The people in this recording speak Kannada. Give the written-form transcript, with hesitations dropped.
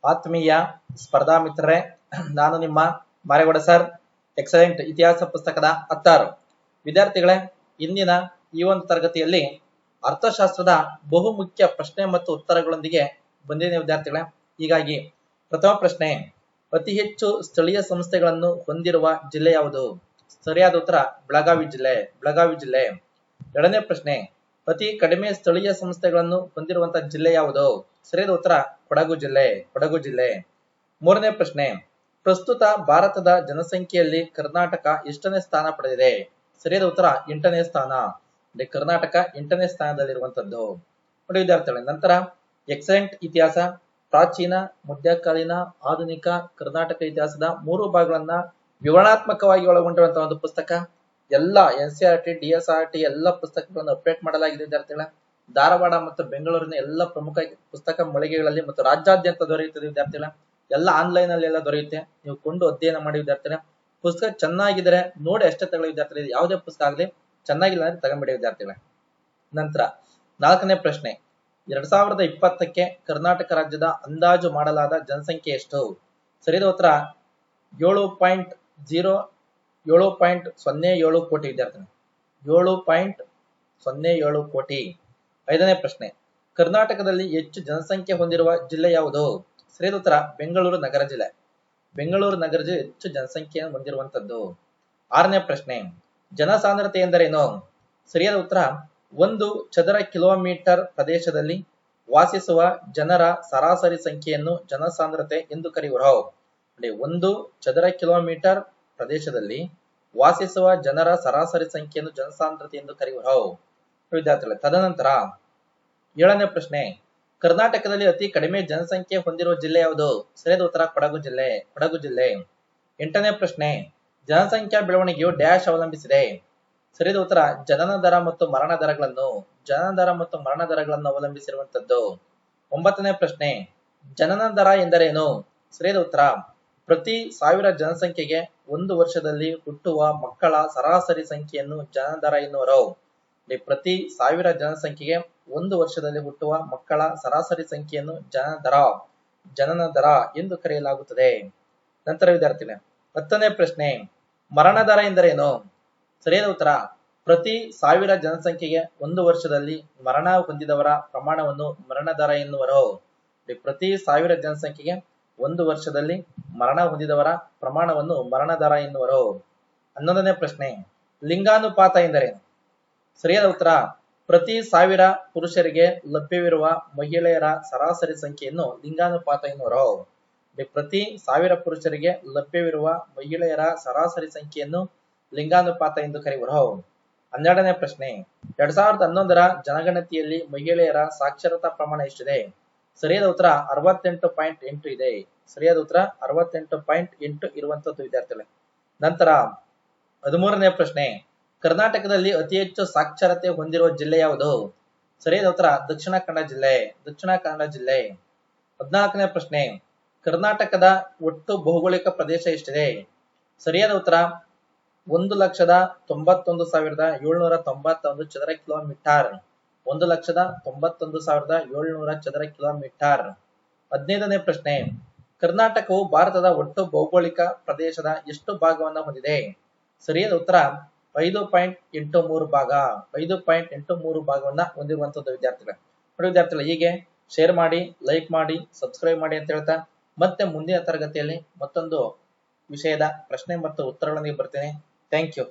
ಆತ್ಮೀಯ ಸ್ಪರ್ಧಾ ಮಿತ್ರರೇ, ನಾನು ನಿಮ್ಮ ಮಾರೇಗೌಡ ಸರ್. ಎಕ್ಸಲೆಂಟ್ ಇತಿಹಾಸ ಪುಸ್ತಕದ 16 ವಿದ್ಯಾರ್ಥಿಗಳೇ, ಇಂದಿನ ಈ ಒಂದು ತರಗತಿಯಲ್ಲಿ ಅರ್ಥಶಾಸ್ತ್ರದ ಬಹುಮುಖ್ಯ ಪ್ರಶ್ನೆ ಮತ್ತು ಉತ್ತರಗಳೊಂದಿಗೆ ಬಂದಿದೆ ವಿದ್ಯಾರ್ಥಿಗಳೇ. ಹೀಗಾಗಿ ಪ್ರಥಮ ಪ್ರಶ್ನೆ, ಅತಿ ಹೆಚ್ಚು ಸ್ಥಳೀಯ ಸಂಸ್ಥೆಗಳನ್ನು ಹೊಂದಿರುವ ಜಿಲ್ಲೆ ಯಾವುದು? ಸರಿಯಾದ ಉತ್ತರ ಬೆಳಗಾವಿ ಜಿಲ್ಲೆ. ಎರಡನೇ ಪ್ರಶ್ನೆ, ಅತಿ ಕಡಿಮೆ ಸ್ಥಳೀಯ ಸಂಸ್ಥೆಗಳನ್ನು ಹೊಂದಿರುವಂತಹ ಜಿಲ್ಲೆ ಯಾವುದು? ಸರಿಯಾದ ಉತ್ತರ ಕೊಡಗು ಜಿಲ್ಲೆ. ಮೂರನೇ ಪ್ರಶ್ನೆ, ಪ್ರಸ್ತುತ ಭಾರತದ ಜನಸಂಖ್ಯೆಯಲ್ಲಿ ಕರ್ನಾಟಕ ಎಷ್ಟನೇ ಸ್ಥಾನ ಪಡೆದಿದೆ? ಸರಿಯಾದ ಉತ್ತರ 8ನೇ ಸ್ಥಾನ. ಕರ್ನಾಟಕ 8ನೇ ಸ್ಥಾನದಲ್ಲಿರುವಂತದ್ದು. ನೋಡಿ ವಿದ್ಯಾರ್ಥಿಗಳೇ, ನಂತರ ಎಕ್ಸಲೆಂಟ್ ಇತಿಹಾಸ, ಪ್ರಾಚೀನ, ಮಧ್ಯಕಾಲೀನ, ಆಧುನಿಕ ಕರ್ನಾಟಕ ಇತಿಹಾಸದ 3 ಭಾಗಗಳನ್ನ ವಿವರಣಾತ್ಮಕವಾಗಿ ಒಳಗೊಂಡಿರುವಂತಹ ಒಂದು ಪುಸ್ತಕ. ಎಲ್ಲ NCERT, DSRT ಎಲ್ಲ ಪುಸ್ತಕಗಳನ್ನು ಅಪ್ಡೇಟ್ ಮಾಡಲಾಗಿದೆ ವಿದ್ಯಾರ್ಥಿಗಳ. ಧಾರವಾಡ ಮತ್ತು ಬೆಂಗಳೂರಿನ ಎಲ್ಲ ಪ್ರಮುಖ ಪುಸ್ತಕ ಮಳಿಗೆಗಳಲ್ಲಿ ಮತ್ತು ರಾಜ್ಯಾದ್ಯಂತ ದೊರೆಯುತ್ತದೆ ವಿದ್ಯಾರ್ಥಿಗಳ. ಎಲ್ಲ ಆನ್ಲೈನ್ ಅಲ್ಲಿ ಎಲ್ಲ ದೊರೆಯುತ್ತೆ. ನೀವು ಕೊಂಡು ಅಧ್ಯಯನ ಮಾಡಿ ವಿದ್ಯಾರ್ಥಿಗಳ. ಪುಸ್ತಕ ಚೆನ್ನಾಗಿದ್ರೆ ನೋಡಿ ಅಷ್ಟೇ ತಗೊಳ್ಳಿ ವಿದ್ಯಾರ್ಥಿಗಳು. ಯಾವುದೇ ಪುಸ್ತಕ ಆಗಲಿ ಚೆನ್ನಾಗಿಲ್ಲ ಅಂದ್ರೆ ತಗೊಂಬಿಡಿ ವಿದ್ಯಾರ್ಥಿಗಳ. ನಂತರ 4ನೇ ಪ್ರಶ್ನೆ, 2020ಕ್ಕೆ ಕರ್ನಾಟಕ ರಾಜ್ಯದ ಅಂದಾಜು ಮಾಡಲಾದ ಜನಸಂಖ್ಯೆ ಎಷ್ಟು? ಸರಿಯಾದ ಉತ್ತರ 7.07 ಕೋಟಿ ವಿದ್ಯಾರ್ಥಿಗಳು. 7.07 ಕೋಟಿ. 5ನೇ ಪ್ರಶ್ನೆ, ಕರ್ನಾಟಕದಲ್ಲಿ ಹೆಚ್ಚು ಜನಸಂಖ್ಯೆ ಹೊಂದಿರುವ ಜಿಲ್ಲೆ ಯಾವುದು? ಸರಿಯಾದ ಉತ್ತರ ಬೆಂಗಳೂರು ನಗರ ಜಿಲ್ಲೆ ಹೆಚ್ಚು ಜನಸಂಖ್ಯೆಯನ್ನು ಹೊಂದಿರುವಂತದ್ದು. 6ನೇ ಪ್ರಶ್ನೆ, ಜನಸಾಂದ್ರತೆ ಎಂದರೇನು? ಸರಿಯಾದ ಉತ್ತರ 1 ಚದರ ಕಿಲೋಮೀಟರ್ ಪ್ರದೇಶದಲ್ಲಿ ವಾಸಿಸುವ ಜನರ ಸರಾಸರಿ ಸಂಖ್ಯೆಯನ್ನು ಜನಸಾಂದ್ರತೆ ಎಂದು ಕರೆಯುವರು. 1 ಚದರ ಕಿಲೋಮೀಟರ್ ಪ್ರದೇಶದಲ್ಲಿ ವಾಸಿಸುವ ಜನರ ಸರಾಸರಿ ಸಂಖ್ಯೆಯನ್ನು ಜನಸಾಂದ್ರತೆ ಎಂದು ಕರೆಯುವರು ವಿದ್ಯಾರ್ಥಿಗಳೇ. ತದನಂತರ 7ನೇ ಪ್ರಶ್ನೆ, ಕರ್ನಾಟಕದಲ್ಲಿ ಅತಿ ಕಡಿಮೆ ಜನಸಂಖ್ಯೆ ಹೊಂದಿರುವ ಜಿಲ್ಲೆ ಯಾವುದು? ಸರಿಯಾದ ಉತ್ತರ ಕೊಡಗು ಜಿಲ್ಲೆ. 8ನೇ ಪ್ರಶ್ನೆ, ಜನಸಂಖ್ಯಾ ಬೆಳವಣಿಗೆಯು ಡ್ಯಾಶ್ ಅವಲಂಬಿಸಿದೆ? ಸರಿಯಾದ ಉತ್ತರ ಜನನ ದರ ಮತ್ತು ಮರಣ ದರಗಳನ್ನು ಅವಲಂಬಿಸಿರುವಂತದ್ದು. 9ನೇ ಪ್ರಶ್ನೆ, ಜನನ ದರ ಎಂದರೇನು? ಸರಿಯಾದ ಉತ್ತರ ಪ್ರತಿ 1000 ಜನಸಂಖ್ಯೆಗೆ 1 ವರ್ಷದಲ್ಲಿ ಹುಟ್ಟುವ ಮಕ್ಕಳ ಸರಾಸರಿ ಸಂಖ್ಯೆಯನ್ನು ಜನನ ದರ ಎನ್ನುವರು. ಪ್ರತಿ 1000 ಜನಸಂಖ್ಯೆಗೆ 1 ವರ್ಷದಲ್ಲಿ ಹುಟ್ಟುವ ಮಕ್ಕಳ ಸರಾಸರಿ ಸಂಖ್ಯೆಯನ್ನು ಜನನ ದರ ಎಂದು ಕರೆಯಲಾಗುತ್ತದೆ. ನಂತರ ವಿದ್ಯಾರ್ಥಿಗಳೇ, 10ನೇ ಪ್ರಶ್ನೆ, ಮರಣ ದರ ಎಂದರೇನು? ಸರಿಯಾದ ಉತ್ತರ ಪ್ರತಿ 1000 ಜನಸಂಖ್ಯೆಗೆ 1 ವರ್ಷದಲ್ಲಿ ಮರಣ ಹೊಂದಿದವರ ಪ್ರಮಾಣವನ್ನು ಮರಣ ದರ ಎನ್ನುವರು. ಪ್ರತಿ 1000 ಜನಸಂಖ್ಯೆಗೆ 1 ವರ್ಷದಲ್ಲಿ ಮರಣ ಹೊಂದಿದವರ ಪ್ರಮಾಣವನ್ನು ಮರಣ ದರ ಎನ್ನುವರು. 11ನೇ ಪ್ರಶ್ನೆ, ಲಿಂಗಾನುಪಾತ ಎಂದರೇನು? ಸರಿಯಾದ ಉತ್ತರ ಪ್ರತಿ 1000 ಪುರುಷರಿಗೆ ಲಭ್ಯವಿರುವ ಮಹಿಳೆಯರ ಸರಾಸರಿ ಸಂಖ್ಯೆಯನ್ನು ಲಿಂಗಾನುಪಾತ ಎನ್ನುವರು. ಪ್ರತಿ 1000 ಪುರುಷರಿಗೆ ಲಭ್ಯವಿರುವ ಮಹಿಳೆಯರ ಸರಾಸರಿ ಸಂಖ್ಯೆಯನ್ನು ಲಿಂಗಾನುಪಾತ ಎಂದು ಕರೆಯುವರು. 12ನೇ ಪ್ರಶ್ನೆ, 2011ರ ಜನಗಣತಿಯಲ್ಲಿ ಮಹಿಳೆಯರ ಸಾಕ್ಷರತಾ ಪ್ರಮಾಣ ಎಷ್ಟಿದೆ? ಸರಿಯಾದ ಉತ್ತರ 68.8 ಇದೆ. ಸರಿಯಾದ ಉತ್ತರ 68.8 ಇರುವಂತದ್ದು ವಿದ್ಯಾರ್ಥಿಗಳೇ. ನಂತರ 13ನೇ ಪ್ರಶ್ನೆ, ಕರ್ನಾಟಕದಲ್ಲಿ ಅತಿ ಹೆಚ್ಚು ಸಾಕ್ಷರತೆ ಹೊಂದಿರುವ ಜಿಲ್ಲೆ ಯಾವುದು? ಸರಿಯಾದ ಉತ್ತರ ದಕ್ಷಿಣ ಕನ್ನಡ ಜಿಲ್ಲೆ. 14ನೇ ಪ್ರಶ್ನೆ, ಕರ್ನಾಟಕದ ಒಟ್ಟು ಭೌಗೋಳಿಕ ಪ್ರದೇಶ ಎಷ್ಟಿದೆ? ಸರಿಯಾದ ಉತ್ತರ 1,91,791 ಚದರ ಕಿಲೋಮೀಟರ್. 1,91,791 ಚದರ ಕಿಲೋಮೀಟರ್. 15ನೇ ಪ್ರಶ್ನೆ, ಕರ್ನಾಟಕವು ಭಾರತದ ಒಟ್ಟು ಭೌಗೋಳಿಕ ಪ್ರದೇಶದ ಎಷ್ಟು ಭಾಗವನ್ನು ಹೊಂದಿದೆ? ಸರಿಯಾದ ಉತ್ತರ 5.83 ಭಾಗ. 5.83 ಭಾಗವನ್ನ ಹೊಂದಿರುವಂತದ್ದು ವಿದ್ಯಾರ್ಥಿಗಳು. ನೋಡಿ ವಿದ್ಯಾರ್ಥಿಗಳು, ಹೀಗೆ ಶೇರ್ ಮಾಡಿ, ಲೈಕ್ ಮಾಡಿ, ಸಬ್ಸ್ಕ್ರೈಬ್ ಮಾಡಿ ಅಂತ ಹೇಳ್ತಾ ಮತ್ತೆ ಮುಂದಿನ ತರಗತಿಯಲ್ಲಿ ಮತ್ತೊಂದು ವಿಷಯದ ಪ್ರಶ್ನೆ ಮತ್ತು ಉತ್ತರಗಳೊಂದಿಗೆ ಬರ್ತೇನೆ. Thank you.